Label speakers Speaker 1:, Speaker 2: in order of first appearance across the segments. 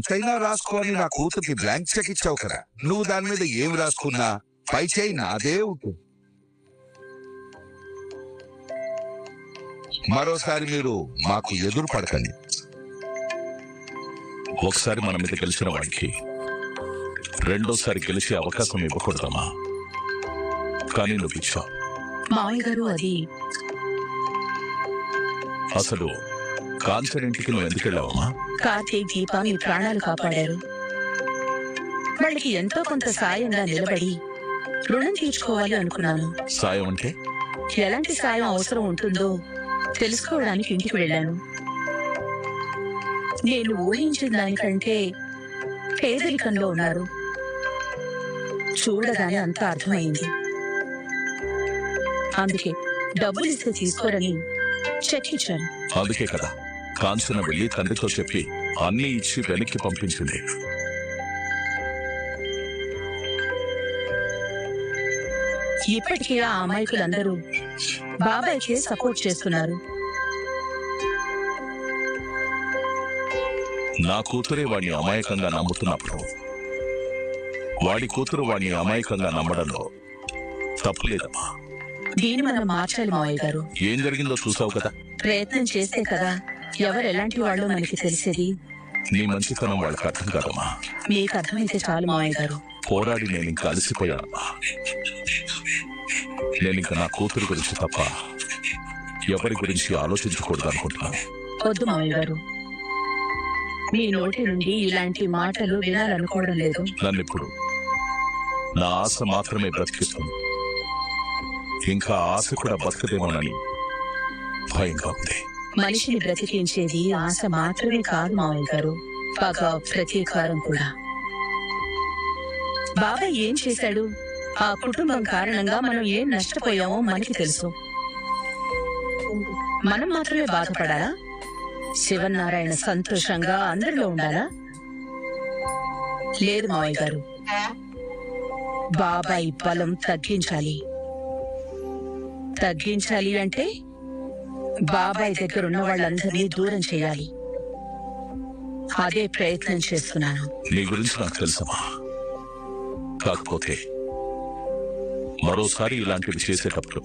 Speaker 1: ఎంతైనా రాసుకో అని నా కూతురికి బ్లాంక్ చెక్ ఇచ్చావు కదా, నువ్వు దాని మీద ఏం రాసుకున్నా పై చేయి నాదే ఉంటుంది. మరోసారి మీరు మాకు ఎదురు పడకండి.
Speaker 2: ఒకసారి మన మీద గెలిచిన వాడికి రెండోసారి గెలిచే అవకాశం ఇవ్వకూడదమ్మా. కానీ నువ్వు ఇచ్చావు.
Speaker 3: మామయ్య గారు, అది
Speaker 2: అసలు కాంచన ఇంటికి నువ్వు ఎందుకు వెళ్ళావమ్మా?
Speaker 3: కార్తీక్, దీప మీ ప్రాణాలు కాపాడారు. వాళ్ళకి ఎంతో కొంత సాయంగా నిలబడి రుణం తీర్చుకోవాలి అనుకున్నాను.
Speaker 2: సాయం అంటే?
Speaker 3: ఎలాంటి సాయం అవసరం ఉంటుందో తెలుసుకోవడానికి ఇంటికి వెళ్ళాను. నేను ఊహించిన దానికంటే పేదరికంలో ఉన్నారు. చూడగానే అంతా అర్థమైంది. అందుకే డబ్బులు ఇస్తే తీసుకోరని చెక్ ఇచ్చాను.
Speaker 2: అందుకే కదా కాంచన వెళ్ళి తండ్రితో చెప్పి అన్ని ఇచ్చి వెనక్కి పంపించింది.
Speaker 3: ఇప్పటికీ ఆ అమాయకులందరూ బాబాయ్కి సపోర్ట్ చేస్తున్నారు.
Speaker 2: నా కూతురే వాడిని అమాయకంగా నమ్ముతున్నప్పుడు వాడి కూతురు వాడిని అమాయకంగా నమ్మడంలో తప్పు లేదమ్మా.
Speaker 3: దీన్ని మనం మార్చాలి మావయ్య గారు.
Speaker 2: ఏం జరిగిందో చూసావు కదా.
Speaker 3: ప్రయత్నం చేస్తే కదా ఎవరు ఎలాంటి వాళ్ళు మనకి తెలిసేది.
Speaker 2: నీ మంచితనం వాళ్ళకి అర్థం కాదమ్మా.
Speaker 3: మీకు అర్థమైతే చాలు మావయ్య గారు.
Speaker 2: పోరాడి నేను ఇంకా అలసిపోయానమ్మా. నేను ఇంకా నా కూతురు గురించి తప్ప ఎవరి గురించి ఆలోచించకూడదు అనుకుంటున్నాను.
Speaker 3: వద్దు మావయ్య గారు, మీ నోటి నుండి ఇలాంటి మాటలు వినాలనుకోవడం లేదు.
Speaker 2: నన్ను ఇప్పుడు నా ఆశ మాత్రమే బ్రతికిస్తుంది. ఇంకా ఆశ కూడా బతకదేమోనని భయంగా ఉంది.
Speaker 3: మనిషిని బ్రతికించేది ఆశ మాత్రమే కాదు మావయ్య గారు, పగ, ప్రతీకారం కూడా. బాబాయ్ ఏం చేశాడు? ఆ కుటుంబం కారణంగా మనం ఏం నష్టపోయామో మనకి తెలుసు. మనం మాత్రమే బాధపడాలా? శివనారాయణ సంతోషంగా అందరిలో ఉండాలా? లేదు మావయ్య గారు, బాబాయ్ బలం తగ్గించాలి. తగ్గించాలి అంటే బాబాయ్ దగ్గర ఉన్న వాళ్ళందరినీ దూరం చేయాలి. అదే ప్రయత్నం చేస్తున్నాను.
Speaker 2: నీ గురించి నాకు తెలుసమ్మా. కాకపోతే మరోసారి ఇలాంటివి చేసేటప్పుడు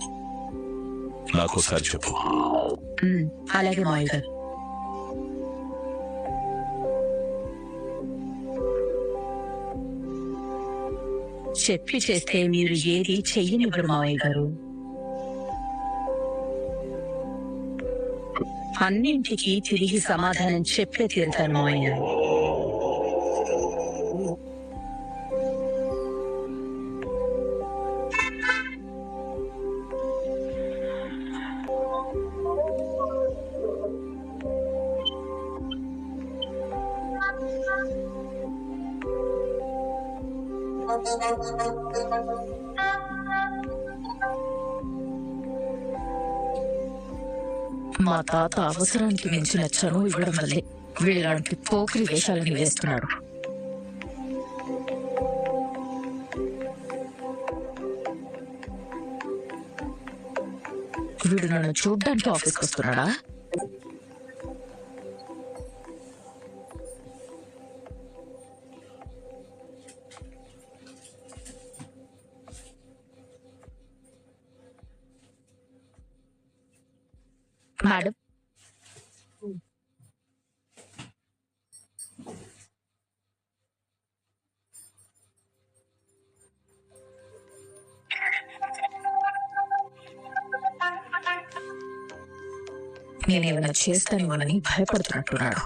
Speaker 2: నాకోసారి చెప్పు.
Speaker 3: అలాగే మావయ్య గారు. చెప్పి చేస్తే మీరు ఏది చెయ్యనివ్వరు మావయ్య గారు. అన్నింటికి తిరిగి సమాధానం చెప్పే తీరుతాను మావయ్య. మా తాత అవసరానికి మించిన చనువు ఇవ్వడం వల్లే వీళ్ళలాంటి పోకిరి వేషాలని వేస్తున్నాడు. వీడు నన్ను చూడ్డానికి ఆఫీస్కి వస్తున్నాడా? మేడం, నేనేమైనా చేస్తానేమోనని భయపడుతున్నట్టున్నాడు.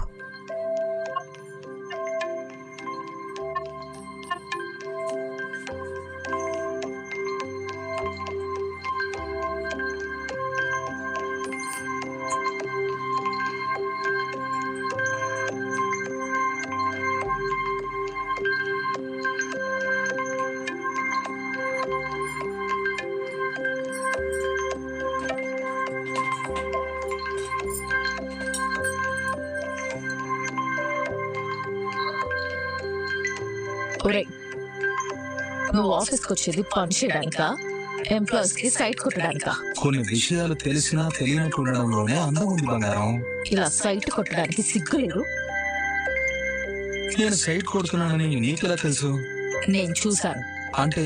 Speaker 3: నువ్వు ఆఫీస్కి వచ్చేది పని చేయడానికా, ఎంప్లాయీస్ కి సైట్ కొట్టడానికా?
Speaker 4: కొన్ని విషయాలు తెలిసినా తెలియనట్టుండడంలోనే అందం ఉంది బంగారం.
Speaker 3: ఇలా సైట్ కొట్టడానికి సిగ్గు లేదు.
Speaker 4: నేను సైట్ కొడుతున్నానని నీకెలా తెలుసు?
Speaker 5: నేను చూశాను.
Speaker 4: అంటే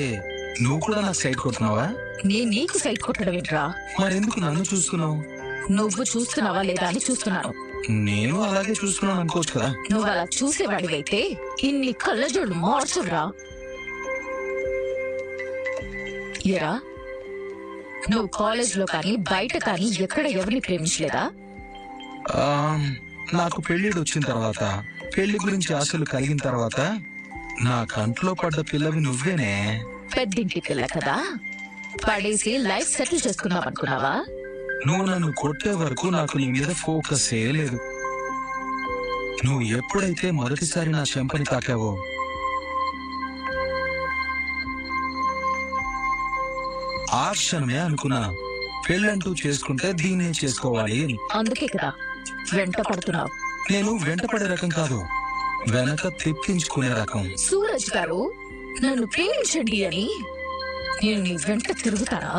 Speaker 4: నువ్వు కూడా నాకు సైట్ కొడుతున్నావా?
Speaker 5: నేను నీకు సైట్ కొట్టడం ఏంట్రా?
Speaker 4: మరెందుకు నన్ను చూస్తున్నావు?
Speaker 5: నువ్వు చూస్తున్నావా లేదా అని చూస్తున్నాను.
Speaker 4: నేను అలాగే చూస్తున్నాను అనుకోవచ్చు కదా.
Speaker 5: నువ్వు అలా చూసేవాడివైతే ఇన్ని కళ్ళజోళ్ళు మార్చురా. ఎరా, నువ్వు కాలేజ్ లో కానీ బయట కానీ ఎక్కడ ఎవరిని ప్రేమించలేదా?
Speaker 4: నాకు పెళ్లిడు వచ్చిన తర్వాత, పెళ్లి గురించి ఆశలు కలిగిన తర్వాత నా కంట్లో పడ్డ పిల్లవి నువ్వేనే.
Speaker 5: పెద్దింటి పిల్ల కదా, పడేసి లైఫ్ సెటిల్ చేసుకున్నావు అనుకున్నావా?
Speaker 4: నువ్వు నన్ను కొట్టే వరకు నాకు నీ మీద ఫోకస్ లేదు. నువ్వు ఎప్పుడైతే మొదటిసారి నా చెంపని తాకావో ఆ క్షణమే అనుకున్నా పెళ్ళంటూ చేసుకుంటే దీన్నే చేసుకోవాలి అని.
Speaker 5: అందుకే కదా వెంట పడుతున్నావు.
Speaker 4: నేను వెంటపడే రకం కాదు, వెనక తెప్పించుకునే రకం.
Speaker 5: సూరజ్ గారు, నన్ను ప్రేమించండి అని నేను నీ వెంట తిరుగుతానా?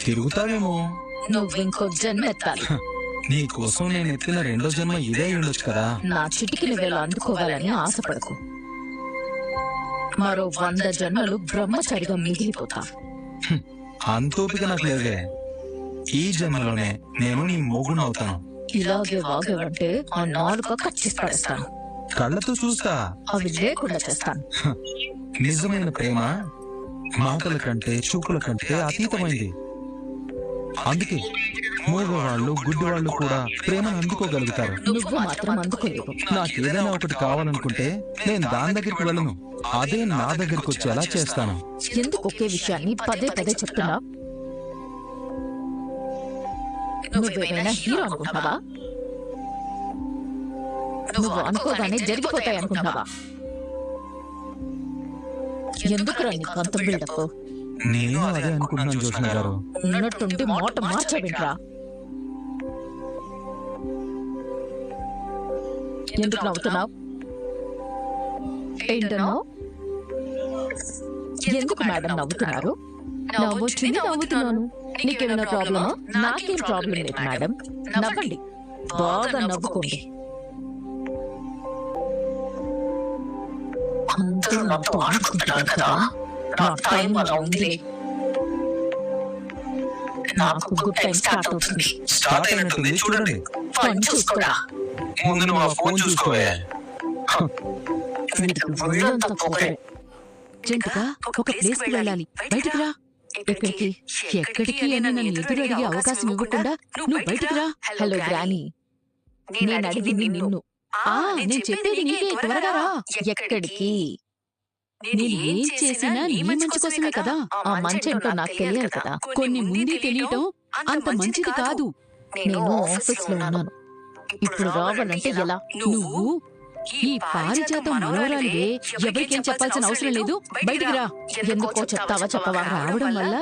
Speaker 4: తిరుగుతావేమో.
Speaker 5: నువ్వు ఇంకో జన్మ ఎత్తాలి.
Speaker 4: నీ కోసం నేను ఎత్తిన రెండో జన్మ ఇదే ఉండొచ్చు కదా.
Speaker 5: నా చిటికిన వేళ అందుకోవాలని ఆశపడకు. మరో 100 జన్మలు బ్రహ్మచారిగా మిగిలిపోతా.
Speaker 4: అంతోపిక నాకు లేదే. ఈ జన్మలోనే నేను నీ మొగునవుతాను.
Speaker 5: ఇలాగే వాగేవంటే ఆ నాలుక కట్ చేసి పడేస్తాను.
Speaker 4: కళ్ళతో చూస్తా,
Speaker 5: అవి లేకుండా చేస్తాను.
Speaker 4: నిజమైన ప్రేమ మాటల కంటే చూపుల కంటే అతీతమైంది. అందుకే మూగవాళ్ళు గుడ్డివాళ్ళు కూడా ప్రేమను అందుకోగలుగుతారు.
Speaker 5: నువ్వు మాత్రం అందుకోలేవు.
Speaker 4: నాకు ఏదైనా ఒకటి కావాలనుకుంటే నేను దాని దగ్గరికి వెళ్ళను, అదే నా దగ్గరికి వచ్చేలా చేస్తాను.
Speaker 5: ఎందుకు ఒకే విషయాన్ని పదే పదే చెప్తున్నా? నువ్వేమైనా హీరో అనుకుంటున్నావా? నువ్వు అనుకోగానే జరిగిపోతాయి అనుకుంటున్నావా? ఎందుకురా నీకు అంత బిల్డప్?
Speaker 4: నేను అదే అనుకుంటున్నాను జ్యోత్స్న గారు.
Speaker 5: ఉన్నట్టుండి మాట మార్చబెట్రా. ఎందుకు నవ్వుతున్నావు? ఏంటన్నావు? ఎందుకు మేడం నవ్వుతున్నారు? నవ్వొచ్చింది, నవ్వుతున్నాను. నీకేమైనా ప్రాబ్లమా? నాకేం ప్రాబ్లం లేదు మేడం. నవ్వండి, బాగా నవ్వుకోండి. అందరూ నాతో ఆడుకుంటున్నారు కదా, నా టైం అలా ఉంది. నాకు గుడ్ టైం స్టార్ట్ అవుతుంది.
Speaker 4: స్టార్ట్ అయినట్టుంది, చూడండి.
Speaker 5: పని చూసుకోరా.
Speaker 4: ముందు నువ్వు ఆ ఫోన్ చూసుకోవే.
Speaker 5: వీడికి ఒళ్ళంతా పొగరే.
Speaker 3: జంతుగా ఒక ప్లేస్ కి వెళ్ళాలి, బయటికి రా. ఎక్కడికి? ఎక్కడికి అని నన్ను ఎదురు అడిగే అవకాశం ఇవ్వకుండా నువ్వు బయటికి రా.
Speaker 5: హలో గ్రాని, నేను అడిగింది నిన్ను.
Speaker 3: నేను చెప్పేది నీకే, త్వరగా రా.
Speaker 5: ఎక్కడికి?
Speaker 3: నేను ఏం చేసినా నీ మంచి కోసమే కదా.
Speaker 5: ఆ మంచి ఏంటో నాకు తెలియాలి కదా.
Speaker 3: కొన్ని ముందే తెలియటం అంత మంచిది కాదు.
Speaker 5: నేను ఆఫీస్ లో ఉన్నాను. ఇప్పుడు రావాలంటే ఎలా?
Speaker 3: నువ్వు ఈ పారిజాతం వివరాలే ఎవరికేం చెప్పాల్సిన అవసరం లేదు, బయటికి రా.
Speaker 5: ఎందుకో చెప్తావా చెప్పవా?
Speaker 3: రావడం వల్ల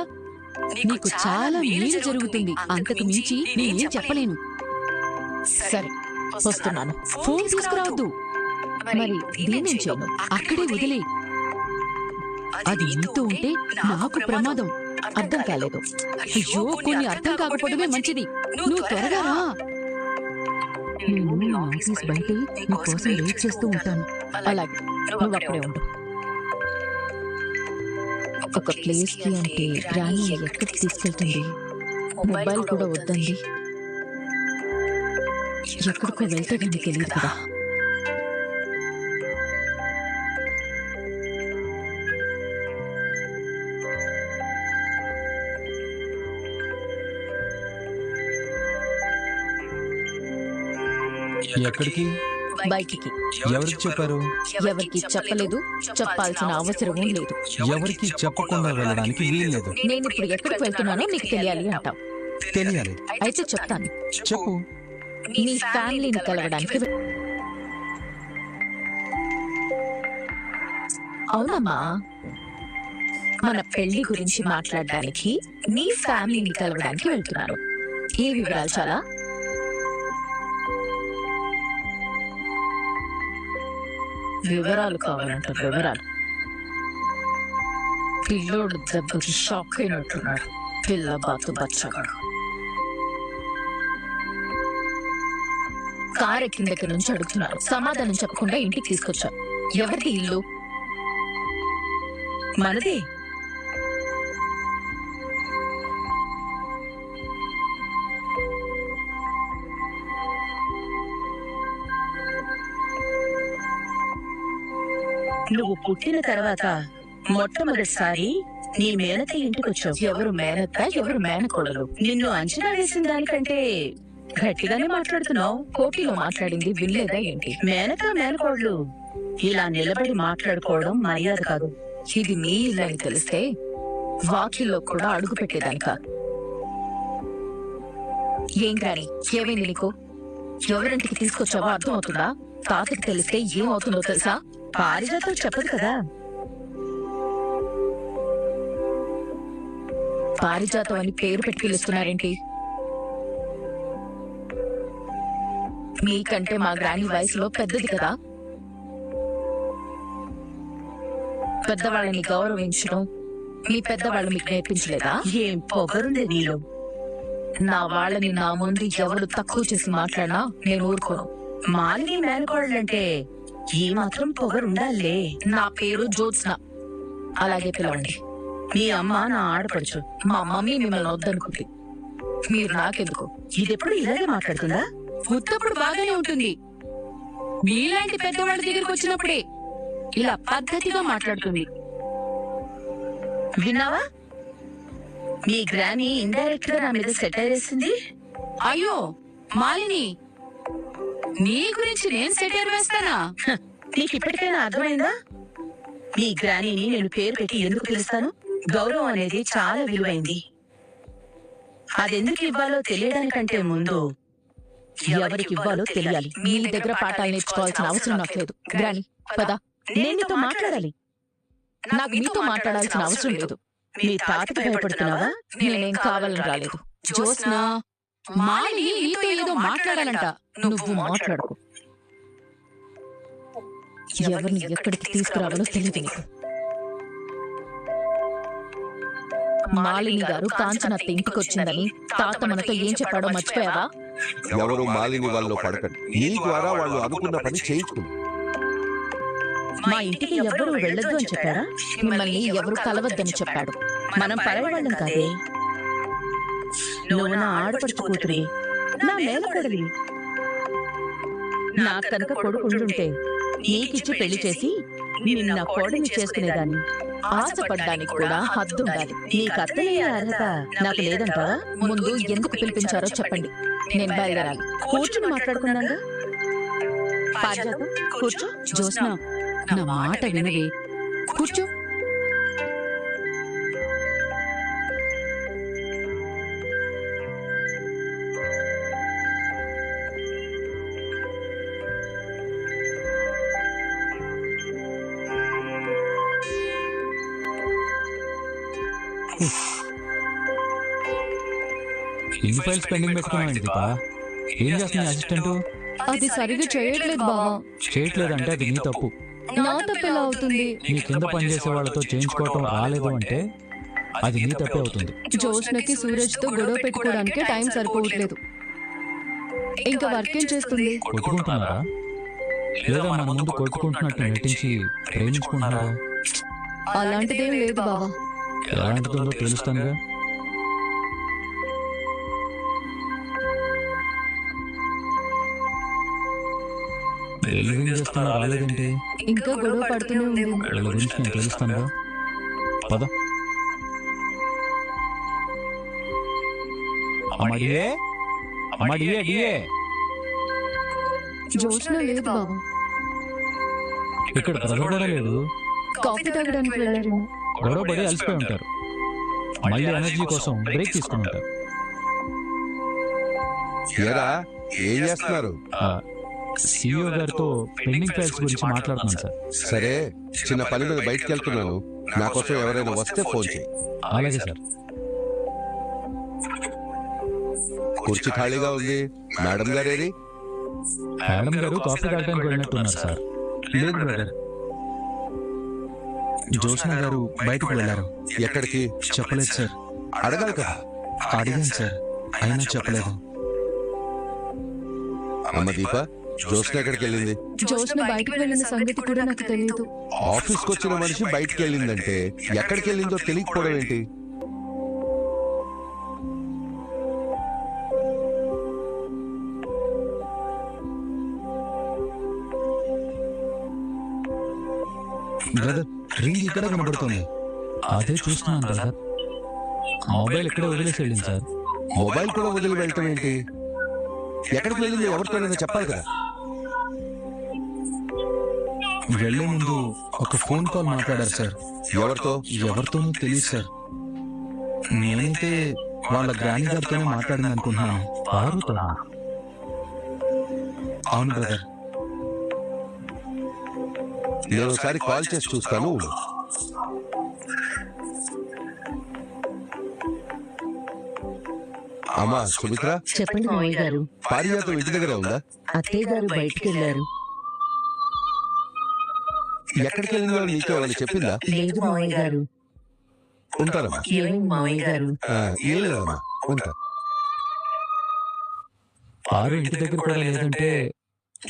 Speaker 3: నీకు చాలా మేలు జరుగుతుంది, అంతకు మించి నేనేం చెప్పలేను.
Speaker 5: సరే, వస్తున్నాను.
Speaker 3: ఫోన్ తీసుకురావద్దు,
Speaker 5: మరి దీనేం చేయను?
Speaker 3: అక్కడే వదిలే. అది నీతో ఉంటే నాకు ప్రమాదం.
Speaker 5: అర్థం కాలేదు.
Speaker 3: అయ్యో, కొన్ని అర్థం కాకపోవడమే మంచిది. నువ్వు త్వరగా రా. నేను నా ఆఫీస్ బయట నీ కోసం వెయిట్ చేస్తూ ఉంటాను.
Speaker 5: అలాగే, నువ్వు అక్కడే ఉండు. ఒక ప్లేస్ కి అంటే గ్రాని ఎక్కడికి తీసుకెళ్తుంది? మొబైల్ కూడా వద్దండి. ఎక్కడికో వెళ్తే కానీ తెలియదు కదా.
Speaker 4: ఎక్కడికి?
Speaker 5: బయటికి.
Speaker 4: ఎవరికి చెప్పారు?
Speaker 5: ఎవరికి చెప్పలేదు, చెప్పాల్సిన అవసరమూ లేదు.
Speaker 4: ఎవరికి చెప్పకుండా వెళ్ళడానికి వీల్లేదు.
Speaker 5: నేను ఇప్పుడు ఎక్కడికి వెళ్తున్నానో నీకు తెలియాలి అంటావు.
Speaker 4: తెలియాలి,
Speaker 5: అయితే చెప్తాను.
Speaker 4: చెప్పు.
Speaker 5: నీ ఫ్యామిలీని కలవడానికి అవునమ్మా, మన పెళ్లి గురించి మాట్లాడడానికి నీ ఫ్యామిలీని కలవడానికి వెళ్తున్నాను. ఈ వివరాలు చాలా. వివరాలు కావాలంట, వివరాలు. పిల్లోడు దెబ్బకి షాక్ అయినట్టున్నాడు. పిల్ల బాతు బచ్చగాడు. కార్ ఎక్కిన దగ్గర నుంచి అడుగుతున్నారు, సమాధానం చెప్పకుండా ఇంటికి తీసుకొచ్చా. ఎవరిది ఇల్లు?
Speaker 3: మనది. నువ్వు పుట్టిన తర్వాత మొట్టమొదటిసారి నీ మేనత ఇంటికి వచ్చావు.
Speaker 5: ఎవరు మేనత్త, ఎవరు మేనకోడలు?
Speaker 3: నిన్ను అంచనా వేసిన దానికంటే గట్టిగానే మాట్లాడుతున్నావు.
Speaker 5: కోటిలో మాట్లాడింది వినలేదా ఏంటి?
Speaker 3: మేనత మేనకోడలు ఇలా నిలబడి మాట్లాడుకోవడం మర్యాద కాదు.
Speaker 5: ఇది మీ ఇల్లు అని తెలిస్తే వాకిల్లో కూడా అడుగు పెట్టేదానిక. ఏం కానీ ఏమైంది నీకు? ఎవరింటికి తీసుకొచ్చావో అర్థం అవుతుందా? తాతకి తెలిస్తే ఏమవుతుందో తెలుసా?
Speaker 3: పారిజాతం చెప్పదు కదా.
Speaker 5: పారిజాతం అని పేరు పెట్టి పిలుస్తున్నారేంటి? మీకంటే మా గ్రాని వయసులో పెద్దది కదా. పెద్దవాళ్ళని గౌరవించడం మీ పెద్దవాళ్ళు మీకు నేర్పించలేదా?
Speaker 3: ఏం పొగరుంది నీలో.
Speaker 5: నా వాళ్ళని నా ముందు ఎవరు తక్కువ చేసి మాట్లాడినా నేను ఊరుకోను.
Speaker 3: మాలిని మేనకోడలంటే ఈ మాత్రం పొగరుండాలే.
Speaker 5: నా పేరు జ్యోత్స్న, అలాగే పిలవండి.
Speaker 3: మీ అమ్మ నా ఆడపడుచు.
Speaker 5: మా మమ్మీ మిమ్మల్ని వద్దనుకుంది, మీరు నాకెందుకు?
Speaker 3: ఇదెప్పుడు ఇలాగే మాట్లాడుతుందా?
Speaker 5: ఉత్తప్పుడు బాగానే ఉంటుంది, మీలాంటి పెద్దవాళ్ళ దగ్గరికి వచ్చినప్పుడే ఇలా పద్ధతిగా మాట్లాడుతుంది.
Speaker 3: విన్నావా? మీ గ్రాని ఇండైరెక్ట్ గా నా మీద సెటైర్ వేసింది.
Speaker 5: అయ్యో మాలిని, నీ గురించి నేను సెటైర్ వేస్తానా?
Speaker 3: నీకు ఇప్పటికైనా అర్థమైందా? మీ గ్రానీని నేను పేరు పెట్టి ఎందుకు పిలుస్తాను? గౌరవం అనేది చాలా విలువైంది. అదెందుకు ఇవ్వాలో తెలియడానికంటే ముందు ఎవరికి ఇవ్వాలో తెలియాలి.
Speaker 5: మీ దగ్గర పాఠాలు నేర్చుకోవాల్సిన అవసరం నాకు లేదు. గ్రాని పద,
Speaker 3: నేను నీతో మాట్లాడాలి.
Speaker 5: నాకు మీతో మాట్లాడాల్సిన అవసరం లేదు.
Speaker 3: మీ తాతకి భయపడుతున్నావా?
Speaker 5: నేనేం కావాలని రాలేదు. జ్యోత్స్న, మాలిని నీతో ఏదో మాట్లాడాలంట, నువ్వు మాట్లాడకు. ఎవరిని ఎక్కడికి తీసుకురావాలో తెలియదు నీకు. మాలిని గారు కాంచనత్త ఇంటికి వచ్చిందని తాత మనతో ఏం చెప్పాడో మర్చిపోయావా?
Speaker 1: ఎవరు మాలిని వాళ్ళు పడకండి. నీ ద్వారా వాళ్ళు అనుకున్న పని చేయించుకుంది.
Speaker 3: మా ఇంటికి ఎవరు వెళ్ళొద్దు అని చెప్పారా?
Speaker 5: మిమ్మల్ని ఎవరు కలవద్దని చెప్పాడు.
Speaker 3: మనం పరవాళ్ళం కాదే. నువ్వు నా ఆడపడుచు కూతురి, నా మేనకోడలి. నా కనుక కొడుకు ఉండుంటే నీకిచ్చి పెళ్లి చేసి నిన్ను నా కోడని చేసుకునేదాన్ని.
Speaker 5: ఆశపడ్డానికి కూడా హద్దుండాలి.
Speaker 3: నీకు అత్తయ్య అర్హత నాకు లేదంటావా?
Speaker 5: ముందు ఎందుకు పిలిపించారో చెప్పండి, నేను బయలుదేరాలి.
Speaker 3: కూర్చుని మాట్లాడుకున్నాగా. పారిజాతం కూర్చో.
Speaker 5: జ్యోత్స్న, నా మాట వినవే, కూర్చో.
Speaker 4: ఎన్ని ఫైల్స్ పెండింగ్ పెట్టుకున్నావు దీపా? ఏం చేస్తుంది అసిస్టెంట్?
Speaker 5: అది సరిగా చేయట్లేదు బావా.
Speaker 4: చేయట్లేదంటే అది నీ తప్పు.
Speaker 5: నా తప్పు ఎలా అవుతుంది?
Speaker 4: నీ కింద పనిచేసే వాళ్ళతో చేయించుకోవటం రాలేదు అంటే అది నీ తప్పే అవుతుంది.
Speaker 5: జ్యోత్స్నకి సూరజ్ తో గొడవ పెట్టుకోవడానికి టైం సరిపోవట్లేదు. ఇంకా వర్క్ ఏం చేస్తుంది?
Speaker 4: కొట్టుకుంటున్నారా లేదా మన ముందు కొట్టుకుంటున్నట్టు నటించి ప్రేమించుకుంటున్నారా?
Speaker 5: అలాంటిదేం లేదు బావా.
Speaker 4: ఎలాంటిదో తెలుస్తానుగా. చేస్తున్నా రాలేదేంటి?
Speaker 5: ఇంకా గొడవ పడుతూనే ఉంది.
Speaker 4: వీళ్ళ గురించి నేను తెలుస్తానుగా. పద. అమ్మడియే అమ్మడియే డియే.
Speaker 5: జ్యోత్స్న లేదు బావా.
Speaker 4: ఇక్కడ బ్రదర్ కూడా లేదు.
Speaker 5: కాఫీ తాగడానికి వెళ్ళారు.
Speaker 4: గొడవ పడి అలసిపోయి ఉంటారు. మళ్ళీ ఎనర్జీ కోసం బ్రేక్ తీసుకుని ఉంటారు.
Speaker 1: ఏం చేస్తున్నారు?
Speaker 4: CEO గారితో పెండింగ్ ఫైల్స్ గురించి మాట్లాడుతున్నాను సార్.
Speaker 1: సరే, చిన్న పని మీద బయటకు వెళ్తున్నాను. నా కోసం ఎవరైనా వస్తే ఫోన్ చేయి.
Speaker 4: అలాగే సార్.
Speaker 1: కుర్చీ ఖాళీగా ఉంది. మేడం గారేరి?
Speaker 4: మేడం గారు కాఫీ తాగడానికి వెళ్ళినట్టున్నారు సార్. లేదు బ్రదర్, జ్యోత్స్న గారు బయటకు వెళ్ళారు.
Speaker 1: ఎక్కడికి?
Speaker 4: చెప్పలేదు సార్.
Speaker 1: అడగాలి కదా.
Speaker 4: అడిగాను సార్, అయినా చెప్పలేదు.
Speaker 1: అమ్మ దీప, జ్యోత్స్న ఎక్కడికి వెళ్ళింది?
Speaker 5: జోష్న బయటకు వెళ్ళిన సంగతి కూడా నాకు తెలియదు.
Speaker 1: ఆఫీస్కి వచ్చిన మనిషి బయటికి వెళ్ళిందంటే ఎక్కడికి వెళ్ళిందో తెలియకపోవడం ఏంటి?
Speaker 4: బ్రదర్, రింగ్ ఇక్కడ కనబడుతుంది. అదే చూస్తున్నాను బ్రదర్. మొబైల్ ఎక్కడ వదిలేసి వెళ్ళింది సార్.
Speaker 1: మొబైల్ కూడా వదిలి వెళ్ళటం ఏంటి? ఎక్కడికి వెళ్ళింది, ఎవరితోనైనా చెప్పాలి కదా.
Speaker 4: వెళ్లే ముందు ఒక ఫోన్ కాల్ మాట్లాడారు సార్.
Speaker 1: ఎవరితో?
Speaker 4: ఎవరితోనూ తెలియదు సార్. నేనైతే వాళ్ళ గ్రాని గారితోనే మాట్లాడింది అనుకుంటున్నాను. పారుతో. అవును బ్రదర్.
Speaker 1: నేను ఒకసారి కాల్ చేసి చూస్తాను. అమ్మా సుమిత్ర,
Speaker 3: చెప్పండి మావయ్య గారు.
Speaker 1: పారిజాతం ఇంటి దగ్గర ఉందా?
Speaker 3: అత్తయ్య గారు బయటికి వెళ్ళారు.
Speaker 1: ఎక్కడికి వెళ్ళిందో నీకు ఏమైనా చెప్పిందా?
Speaker 3: లేదు మావయ్య గారు.
Speaker 1: ఉంటారమ్మా.
Speaker 3: ఏమైంది మావయ్య గారు?
Speaker 1: ఏం లేదమ్మా, ఉంటా.
Speaker 4: పారు ఇంటి దగ్గర కూడా లేదంటే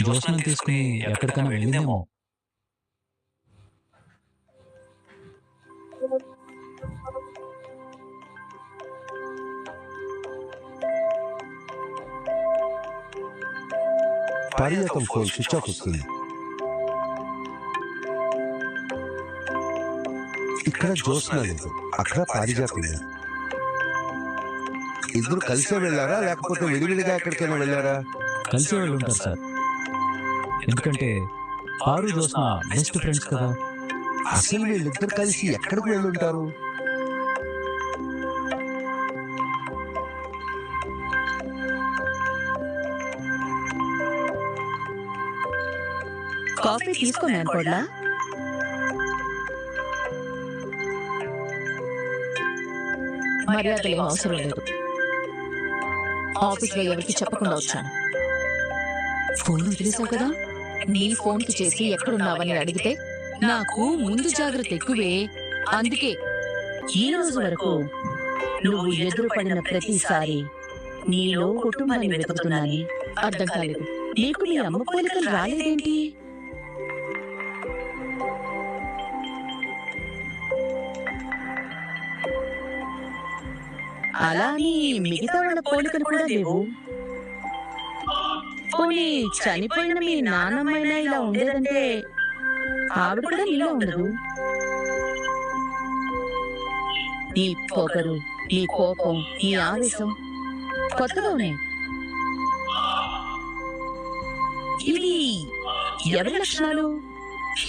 Speaker 4: జోస్నం తీసుకుని ఎక్కడికైనా వెళ్ళిందేమో.
Speaker 1: పారిజాతం ఫోన్ స్విచ్ ఆఫ్ వస్తుంది. ఇక్కడ జ్యోత్స్న లేదు, అక్కడ పారిజాతం లేదు. ఇద్దరు కలిసే వెళ్ళారా లేకపోతే విడివిడిగా ఎక్కడికైనా వెళ్ళారా?
Speaker 4: కలిసి వెళ్ళి ఉంటారు సార్. ఎందుకంటే పారు జోస్న బెస్ట్ ఫ్రెండ్స్ కదా.
Speaker 1: అసలు వీళ్ళిద్దరు కలిసి ఎక్కడికి వెళ్ళుంటారు?
Speaker 3: కాఫీ తీసుకున్నాను కూడా.
Speaker 5: మర్యాదలు ఏం అవసరం లేదు. ఆఫీస్ లో ఎవరికి చెప్పకుండా వచ్చాను. ఫోన్ వదిలేసావు కదా. నీ ఫోన్ కి చేసి ఎక్కడున్నావని అడిగితే నాకు ముందు జాగ్రత్త ఎక్కువే. అందుకే
Speaker 3: ఈ రోజు వరకు నువ్వు ఎదురుపడిన ప్రతిసారి నీలో కుటుంబాన్ని వెతుకుతున్నాని.
Speaker 5: అర్థం కాలేదు.
Speaker 3: నీకు మీ అమ్మ పోలికలు రాలేదేంటి? అలా అని మిగతా వాళ్ళ పోలికలు కూడా లేవు. పోనీ చనిపోయిన మీ నాన్నమ్మైనా ఇలా ఉండేదంటే ఆవిడ కూడా నీలో ఉండదు. నీ పొగరు, నీ కోపం, నీ ఆవేశం కొత్తగా ఉన్నాయి. ఇవి ఎవరి లక్షణాలు?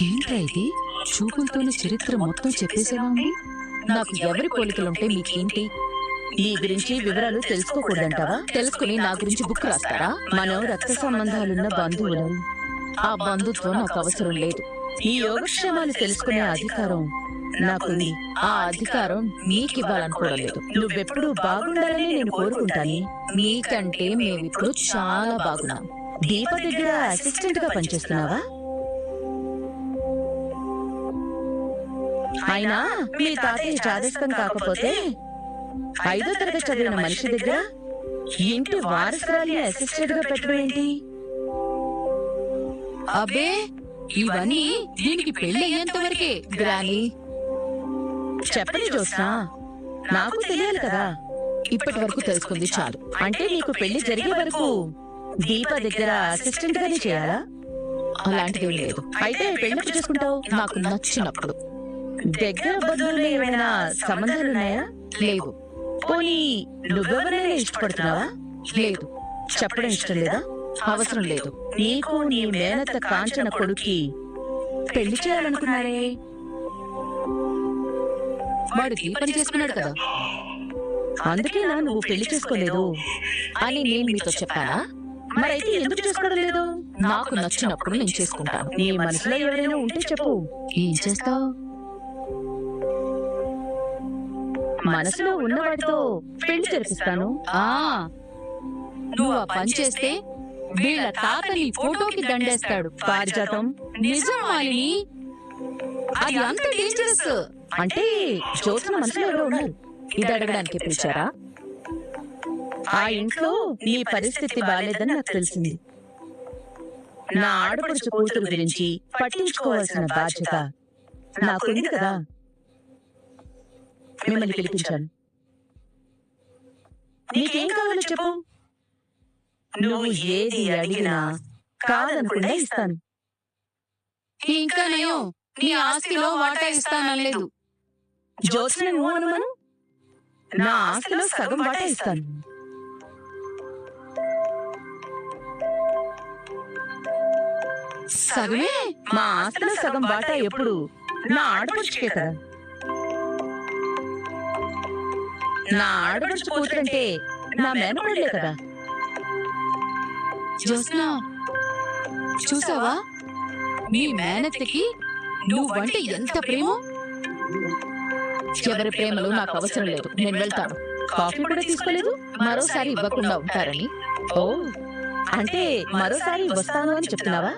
Speaker 5: ఏంట్రా ఇది? చూపులతోనే చరిత్ర మొత్తం చెప్పేసేలా ఉంది. నాకు ఎవరి పోలికలుంటే మీకేంటి?
Speaker 3: నీ గురించి వివరాలు తెలుసుకోకూడదంటావా?
Speaker 5: తెలుసుకుని నా గురించి బుక్ రాస్తారా?
Speaker 3: మనం రక్త సంబంధాలున్న బంధువులం.
Speaker 5: ఆ బంధుత్వం నాకు అవసరం లేదు.
Speaker 3: ఈ యోగక్షేమాలు తెలుసుకునే అధికారం నాకుంది.
Speaker 5: ఆ అధికారం మీకివ్వాలనుకోవడం లేదు.
Speaker 3: నువ్వెప్పుడు బాగుండాలని నేను కోరుకుంటాను.
Speaker 5: మీకంటే మేమిప్పుడు చాలా బాగున్నాం.
Speaker 3: దీప దగ్గర అసిస్టెంట్ గా పనిచేస్తున్నావా? అయినా మీ తాతయ్య చాదస్తం కాకపోతే 5వ తరగతి చదివిన మనిషి దగ్గర ఇంటి వారసురాలి అసిస్టెంట్ గా పెట్టడం ఏంటి?
Speaker 5: అబ్బే, ఇవన్నీ దీనికి పెళ్లి అయ్యేంత వరకే గ్రాని.
Speaker 3: చెప్పని జ్యోత్స్నా, నాకు తెలియాలి కదా.
Speaker 5: ఇప్పటి వరకు తెలుసుకుంది చాలు.
Speaker 3: అంటే నీకు పెళ్లి జరిగే వరకు దీప దగ్గర అసిస్టెంట్ గానే చేయాలా?
Speaker 5: అలాంటిదేం లేదు.
Speaker 3: అయితే పెళ్లి చేసుకుంటావు?
Speaker 5: నాకు నచ్చినప్పుడు.
Speaker 3: దగ్గర బంధువులు ఏమైనా సంబంధాలున్నాయా?
Speaker 5: లేవు.
Speaker 3: పోనీ నువ్వెవరైనా ఇష్టపడుతున్నావా?
Speaker 5: లేదు.
Speaker 3: చెప్పడం ఇష్టం లేదా?
Speaker 5: అవసరం లేదు.
Speaker 3: నీకు నీ మేనత్త కాంచన కొడుక్కి పెళ్లి చేయాలనుకున్నారే.
Speaker 5: వాడు దీపని చేసుకున్నాడు కదా.
Speaker 3: అందుకేనా నువ్వు పెళ్లి చేసుకోలేదు
Speaker 5: అని నేను మీతో చెప్పానా?
Speaker 3: మరైతే ఎందుకు చేసుకోవడం లేదు?
Speaker 5: నాకు నచ్చినప్పుడు నేను చేసుకుంటాను.
Speaker 3: నీ మనసులో ఎవరైనా ఉంటే చెప్పు.
Speaker 5: ఏం చేస్తావు?
Speaker 3: మనసులో ఉన్నవాడితో పెళ్లి జరిపిస్తాను.
Speaker 5: నువ్వు ఆ పని చేస్తే వీళ్ళ తాతని ఫోటోకి దండేస్తాడు.
Speaker 3: పారిజాతం,
Speaker 5: నిజం మాలిని, అది అంత డేంజరస్.
Speaker 3: అంటే జ్యోత్స్న మనసులో ఎవరో ఉన్నారు.
Speaker 5: ఇది అడగడానికి పిలిచారా?
Speaker 3: ఆ ఇంట్లో నీ పరిస్థితి బాలేదని నాకు తెలిసింది. నా ఆడపడుచు కూతురు గురించి పట్టించుకోవాల్సిన బాధ్యత నాకుంది కదా. మిమ్మల్ని పిలిపించాను. నీకేం కావాలో చెప్పు. నువ్వు ఏది అడిగినా కాదనకుండా ఇస్తాను.
Speaker 5: ఇంకా నేను నీ ఆస్తిలో వాటా ఇస్తానలేదు.
Speaker 3: జ్యోత్స్న నువ్వు అనుమను, నా ఆస్తిలో సగం వాటా ఇస్తాను.
Speaker 5: సగమే?
Speaker 3: మా ఆస్తిలో సగం వాటా ఎప్పుడు నా ఆడపడుచుకే కదా. నా ఆడపడుచు కూతురంటే నా మేనకోడలే కదా.
Speaker 5: జ్యోత్స్న, చూసావా మీ మేనత్తకి నువ్వంటే ఎంత ప్రేమ? ఎవరి ప్రేమలు నాకు అవసరం లేదు, నేను వెళ్తాను.
Speaker 3: కాఫీ కూడా తీసుకోలేదు.
Speaker 5: మరోసారి ఇవ్వకుండా ఉంటారని.
Speaker 3: ఓ, అంటే మరోసారి వస్తాను అని చెప్తున్నావా?